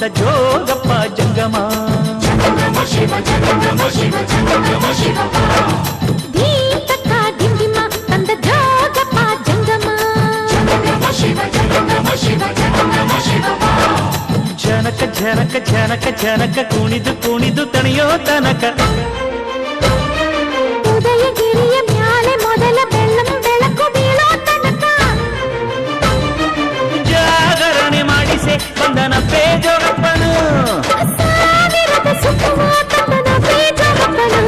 ಬಂದ ಜೋಗಪ್ಪ ಜಂಗಮ ದೀತಕ್ಕ ದಿಂಡಿಮ ತಂದ ಜೋಗಪ್ಪ ಜಂಗಮ ಜನಕ ಜನಕ ಜನಕ ಜನಕ ಕುಣಿದು ಕುಣಿದು ತಣಿಯೋ ತನಕ ಉದಯಗಿರಿಯ ಮ್ಯಾಲೆ ಮೊದಲ ಬೆಳ್ಳಂ ಬೆಳಕು ಬೀಳೋ ತನಕ ಜಾಗರಣೆ ಮಾಡಿಸೆ ಬಂದನ ಜೋಗಪ್ಪನು ಸಾವಿರದ ಸುತ್ತುವ ತಂದನ ಜೋಗಪ್ಪನು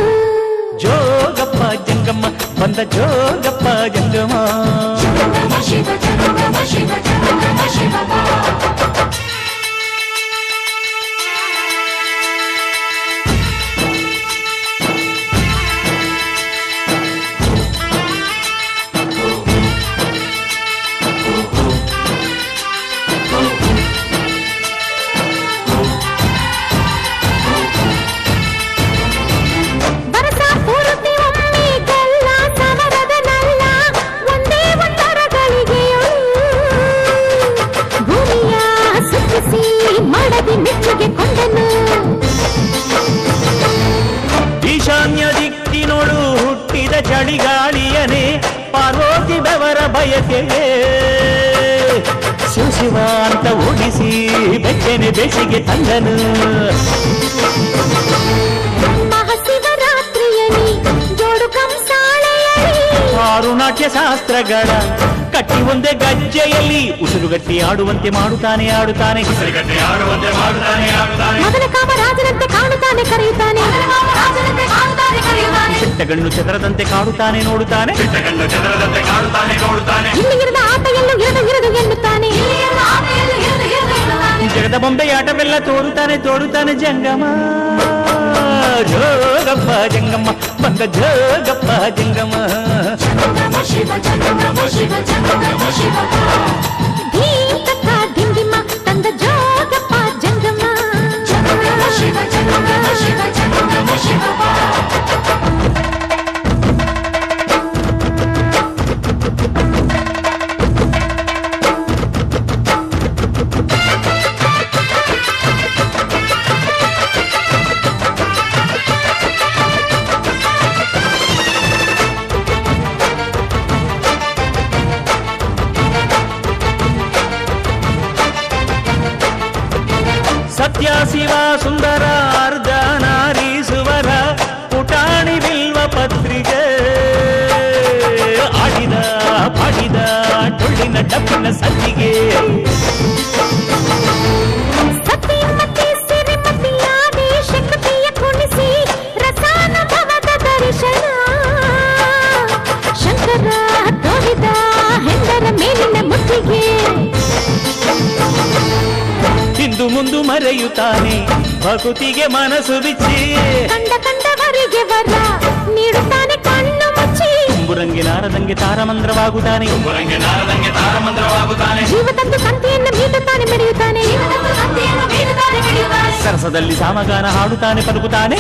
ಜೋಗಪ್ಪ ಜಂಗಮ್ಮ ಬಂದ ಜೋಗಪ್ಪ ಜಂಗಮ ಈಶಾನ್ಯ ದಿಕ್ಕಿನೋಡು ಹುಟ್ಟಿದ ಚಳಿಗಾಳಿಯನೇ ಪಾರ್ವತಿ ಬೆವರ ಬಯಕೆಗೆ ಶಿವ ಅಂತ ಓಡಿಸಿ ಬೆಚ್ಚನೆ ಬೇಸಿಗೆ ತಂದನು ಮಹಾಶಿವರಾತ್ರಿಯಲಿ ಜೋಡು ಕಂಸಾಳೆಯಲಿ ಆರು ನಾಟ್ಯ ಶಾಸ್ತ್ರಗಳ ಕಟ್ಟಿ ಒಂದೇ ಗಜ್ಜೆಯಲ್ಲಿ ಉಸಿರುಗಟ್ಟಿ ಆಡುವಂತೆ ಮಾಡುತ್ತಾನೆ ಆಡುತ್ತಾನೆ ಮಗನ ಕಾಮರಾಜನಂತೆ ಕಾಣುತ್ತಾನೆ ಕರೆಯುತ್ತಾನೆ ಚಿಟ್ಟಗಣ್ಣು ಚದರದಂತೆ ಕಾಡುತ್ತಾನೆ ನೋಡುತ್ತಾನೆ ಇಲ್ಲಿ ಇರದ ಆಟ ಎಲ್ಲೂ ಇರದು ಎನ್ನುತ್ತಾನೆ ಜಗದ ಬೊಂಬೆಯಾಟವೆಲ್ಲ ತೋರುತ್ತಾನೆ ಜಂಗಮ ಜೋಗಪ್ಪ ಜಂಗಮ್ಮ ಬಂದ ಜೋಗಪ್ಪ ಜಂಗಮ ದೀತಕ್ಕ ದಿಂಡಿಮ ತಂದ ಜೋಗಪ್ಪ ಜಂಗಮ ಸತ್ಯ ಶಿವ ಸುಂದರ ಅರ್ಧ ನಾರೀಸುವರ ಪುಟಾಣಿ ಬಿಲ್ವ ಪತ್ರಿಕೆ ಆಡಿದ ಪಾಡಿದ ಟೊಳ್ಳಿನ ಡಬ್ಬಿನ ಸಜ್ಜಿಗೆ ಸತಿಮತಿ ಸಿರಿಮತಿಯಾದಿ ಶಕ್ತಿಯ ಕುಣಿಸಿ ರಸಾನುಭವದ ದರ್ಶನ ಶಂಕರ ತೋರಿದ ಹೆಂಡರ ಮೇಲಿನ ಮುತ್ತಿಗೆ ಹಿಂದು ಮುಂದು ಮರೆಯುತ್ತಾನೆ ಭಕುತಿಗೆ ಮನಸ್ಸು ಬಿಚ್ಚಿ ಕಂಡವರಿಗೆ ವರ ನೀಡುತ್ತಾನೆ ಕಣ್ಣು ಮುಚ್ಚಿ ತುಂಬುರಂಗೆ ನಾರದಂಗೆ ತಾರಮಂದ್ರವಾಗುತ್ತಾನೆ ಜೀವದಂದು ಕಂತೆಯನ್ನು ಮೀಟುತ್ತಾನೆ ಮೆರೆಯುತ್ತಾನೆ ಸರಸದಲ್ಲಿ ಸಾಮಗಾನ ಹಾಡುತ್ತಾನೆ ಪಲುಕುತ್ತಾನೆ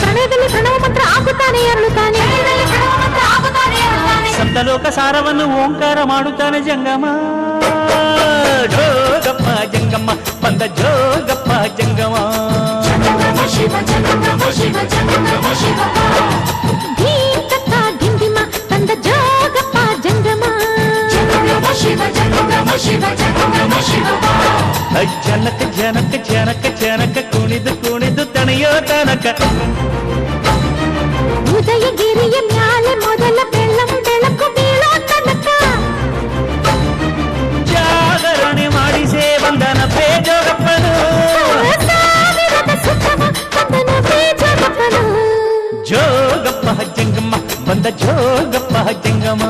ಪ್ರಣಯದಲ್ಲಿ ಪ್ರಣವ ಮಂತ್ರ ಆಗುತ್ತಾನೆ ಅರಳುತ್ತಾನೆ ಸಂತಲೋಕ ಸಾರವನ್ನು ಓಂಕಾರ ಮಾಡುತ್ತಾನೆ ಜಂಗಮ ಜೋಗಪ್ಪ ಜಂಗಮ್ಮ ಬಂದ ಜೋಗಪ್ಪ ಜಂಗಮ ದೀತಕ್ಕ ದಿಂಡಿಮ ತಂದ ಜೋಗಪ್ಪ ಜಂಗಮ ಜನಕ ಜನಕ ಜನಕ ಜನಕ ಕುಣಿದು ಕುಣಿದು ತಣಿಯೋ ತನಕ ಉದಯಗಿರಿಯ ಮ್ಯಾಲೆ ಮೊದಲ ಬೆಳ್ಳಂ ಬೆಳಕು ಬೀಳೋ ತನಕ ಜಾಗರಣೆ ಮಾಡಿಸೇ ಬಂದನ ಜೋಗಪ್ಪನು ಸಾವಿರದ ಸುತ್ತಮ ಬಂದನ ಜೋಗಪ್ಪನು ಜೋಗಪ್ಪ ಜಂಗಮ್ಮ ಬಂದ ಜೋಗಪ್ಪ ಜಂಗಮ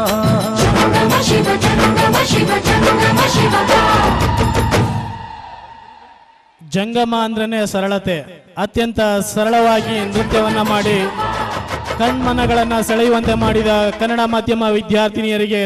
ಜಂಗಮ ಅಂದ್ರೇ ಸರಳತೆ. ಅತ್ಯಂತ ಸರಳವಾಗಿ ನೃತ್ಯವನ್ನ ಮಾಡಿ ಕಣ್ಮನಗಳನ್ನು ಸೆಳೆಯುವಂತೆ ಮಾಡಿದ ಕನ್ನಡ ಮಾಧ್ಯಮ ವಿದ್ಯಾರ್ಥಿನಿಯರಿಗೆ